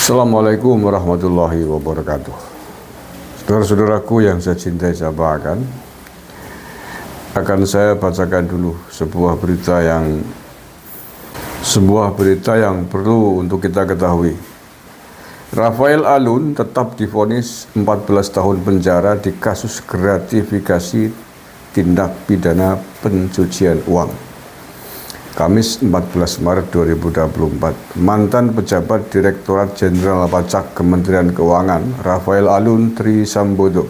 Assalamualaikum warahmatullahi wabarakatuh. Saudara-saudaraku yang saya cintai, saya banggakan, akan saya bacakan dulu sebuah berita yang perlu untuk kita ketahui. Rafael Alun tetap divonis 14 tahun penjara di kasus gratifikasi tindak pidana pencucian uang. Kamis 14 Maret 2024, mantan pejabat Direktorat Jenderal Pajak Kementerian Keuangan Rafael Alun Trisambodo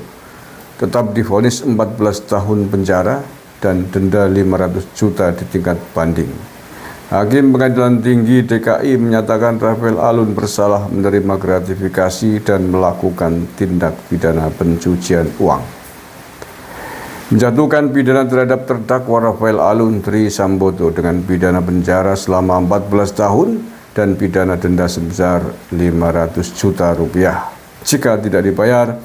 tetap divonis 14 tahun penjara dan denda 500 juta di tingkat banding. Hakim Pengadilan Tinggi DKI menyatakan Rafael Alun bersalah menerima gratifikasi dan melakukan tindak pidana pencucian uang. Menjatuhkan pidana terhadap terdakwa Rafael Alun Trisambodo dengan pidana penjara selama 14 tahun dan pidana denda sebesar 500 juta rupiah. Jika tidak dibayar,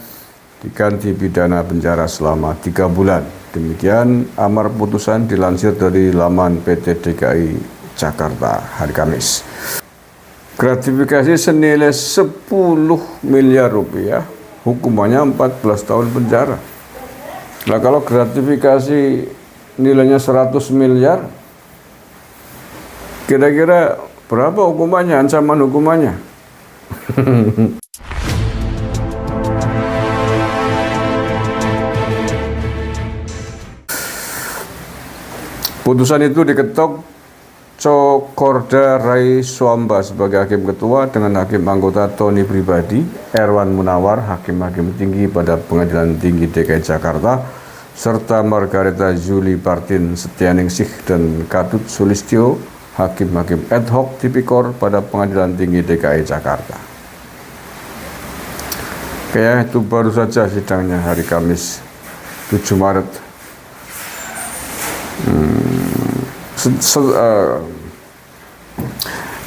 diganti pidana penjara selama 3 bulan. Demikian amar putusan dilansir dari laman PT DKI Jakarta hari Kamis. Gratifikasi senilai 10 miliar rupiah, hukumannya 14 tahun penjara. Nah, kalau gratifikasi nilainya 100 miliar, kira-kira berapa hukumannya, ancaman hukumannya? Putusan itu diketok Cokorda Rai Swamba sebagai hakim ketua dengan hakim anggota Tony Pribadi, Erwan Munawar, hakim-hakim tinggi pada Pengadilan Tinggi DKI Jakarta, serta Margareta Juli Partin Setianingsih dan Katut Sulistyo, hakim-hakim ad hoc tipikor pada Pengadilan Tinggi DKI Jakarta. Kayak itu baru saja sidangnya hari Kamis 7 Maret.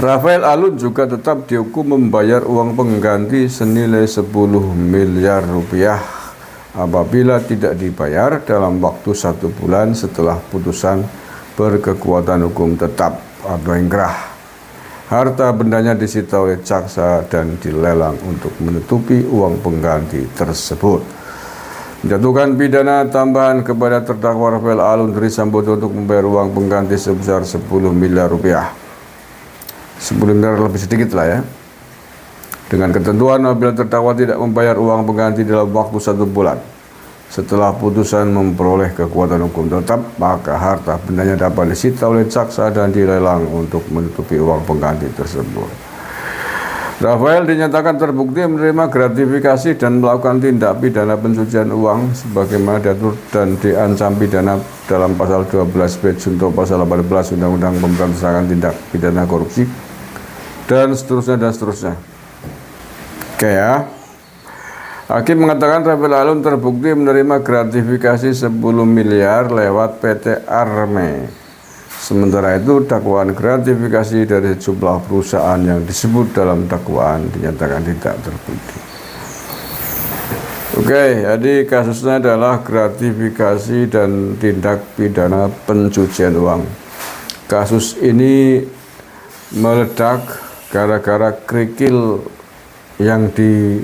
Rafael Alun juga tetap dihukum membayar uang pengganti senilai 10 miliar rupiah apabila tidak dibayar dalam waktu 1 bulan setelah putusan berkekuatan hukum tetap atau ingkrah. Harta bendanya disita oleh jaksa dan dilelang untuk menutupi uang pengganti tersebut. Menjatuhkan pidana tambahan kepada terdakwa Rafael Alun Trisambodo untuk membayar uang pengganti sebesar 10 miliar rupiah. 10 miliar lebih sedikit lah ya. Dengan ketentuan apabila terdakwa tidak membayar uang pengganti dalam waktu 1 bulan setelah putusan memperoleh kekuatan hukum tetap, maka harta bendanya dapat disita oleh jaksa dan dilelang untuk menutupi uang pengganti tersebut. Rafael dinyatakan terbukti menerima gratifikasi dan melakukan tindak pidana pencucian uang sebagaimana diatur dan diancam pidana dalam pasal 12B junto pasal 18 Undang-Undang Pemberantasan Tindak Pidana Korupsi dan seterusnya. Oke ya. Hakim mengatakan Rafael Alun terbukti menerima gratifikasi 10 miliar lewat PT Arme. Sementara itu, dakwaan gratifikasi dari sejumlah perusahaan yang disebut dalam dakwaan dinyatakan tidak terbukti. Oke, jadi kasusnya adalah gratifikasi dan tindak pidana pencucian uang. Kasus ini meledak gara-gara kerikil yang diinjak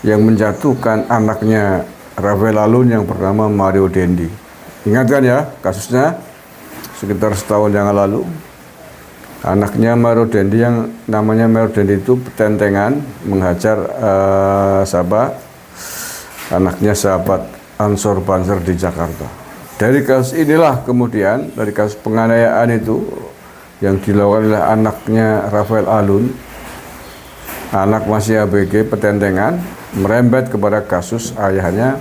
yang menjatuhkan anaknya Rafael Alun yang bernama Mario Dendi. Ingatkan ya, kasusnya sekitar setahun yang lalu. Anaknya Mario Dendi yang namanya Mario Dendi itu petentengan menghajar anaknya sahabat Ansor Banser di Jakarta. Dari kasus inilah kemudian, dari kasus penganiayaan itu yang dilakukan oleh anaknya Rafael Alun, anak masih ABG petentengan, merembet kepada kasus ayahnya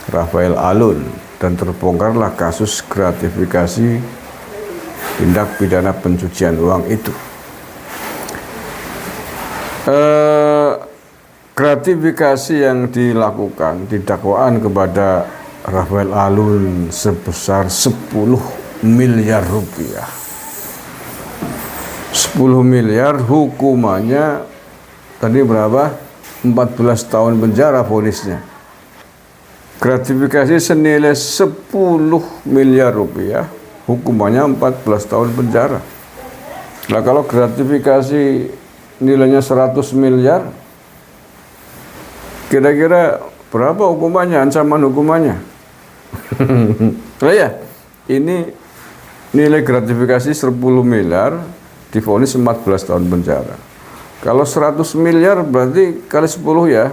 Rafael Alun. Dan terbongkarlah kasus gratifikasi tindak pidana pencucian uang itu. Gratifikasi yang dilakukan di dakwaan kepada Rafael Alun sebesar 10 miliar rupiah. 10 miliar hukumannya tadi berapa? 14 tahun penjara vonisnya. Gratifikasi senilai 10 miliar rupiah, hukumannya 14 tahun penjara. Nah kalau gratifikasi nilainya 100 miliar, kira-kira berapa hukumannya, ancaman hukumannya? Nah ya, ini nilai gratifikasi 10 miliar divonis 14 tahun penjara. Kalau 100 miliar berarti kali 10 ya,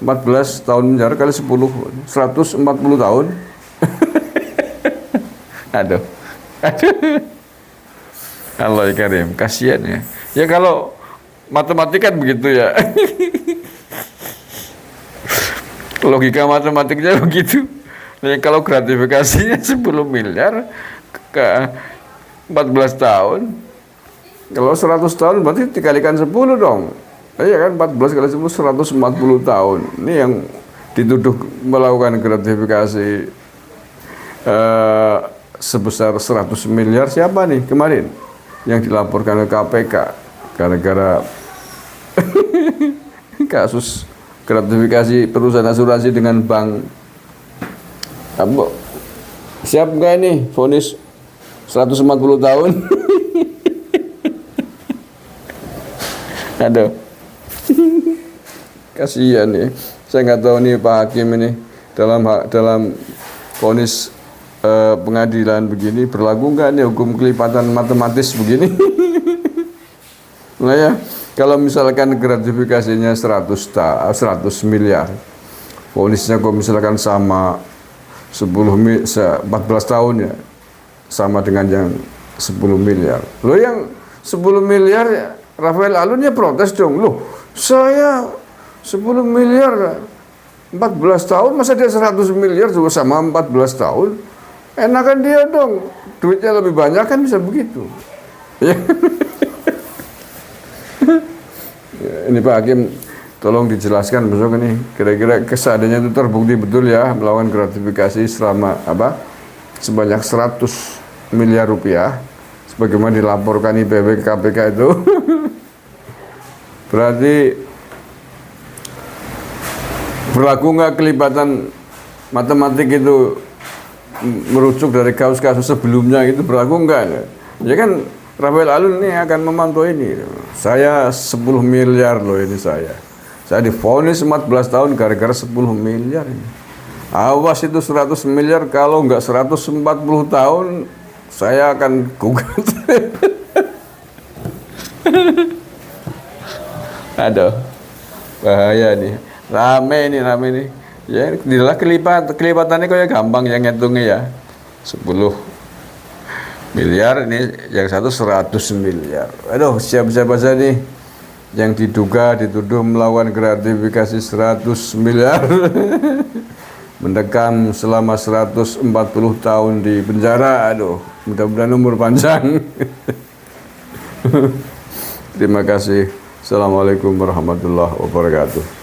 14 tahun penjara kali 10, 140 tahun. Aduh. Allah Karim, kasihan ya. Ya kalau matematika kan begitu ya. Logika matematiknya begitu. Nah, kalau gratifikasinya 10 miliar ke 14 tahun. Kalau 100 tahun berarti dikalikan 10 dong. Iya kan, 14 kali 10 140 tahun. Ini yang dituduh melakukan gratifikasi sebesar 100 miliar siapa nih kemarin yang dilaporkan ke KPK gara-gara kasus gratifikasi perusahaan asuransi dengan bank. Abu, siap nggak ini vonis 140 tahun? Aduh, kasihan ya. Saya nggak tahu nih Pak Hakim ini dalam vonis pengadilan begini berlaku nggak nih hukum kelipatan matematis begini? Nah ya, kalau misalkan gratifikasinya 100 miliar, vonisnya kok misalkan sama 14 tahun ya, sama dengan yang 10 miliar. Loh yang 10 miliar ya, Rafael Alun ya protes dong. Loh, saya 10 miliar 14 tahun, masa dia 100 miliar juga sama 14 tahun? Enakan dia dong, duitnya lebih banyak kan bisa begitu. Ya. Ini Pak Hakim, tolong dijelaskan besok ini kira-kira keseadaannya itu terbukti betul ya melakukan gratifikasi selama sebanyak 100 miliar rupiah sebagaimana dilaporkan IPW ke KPK itu. Berarti berlaku nggak kelibatan matematik itu merujuk dari kasus-kasus sebelumnya, itu berlaku nggak? Ya kan Rafael Alun ini akan memantau ini. Saya 10 miliar loh ini saya. Saya divonis 14 tahun gara-gara 10 miliar ini. Awas itu 100 miliar, kalau nggak 140 tahun saya akan gugat. Aduh, bahaya nih. Rame nih. Ya, inilah kelipatannya kayak gampang yang ngitungnya ya. 10 miliar, ini yang satu 100 miliar. Aduh, siapa-siapa saja nih yang dituduh melakukan gratifikasi 100 miliar. Mendekam selama 140 tahun di penjara. Aduh, mudah-mudahan umur panjang. Terima kasih. Assalamualaikum warahmatullahi wabarakatuh.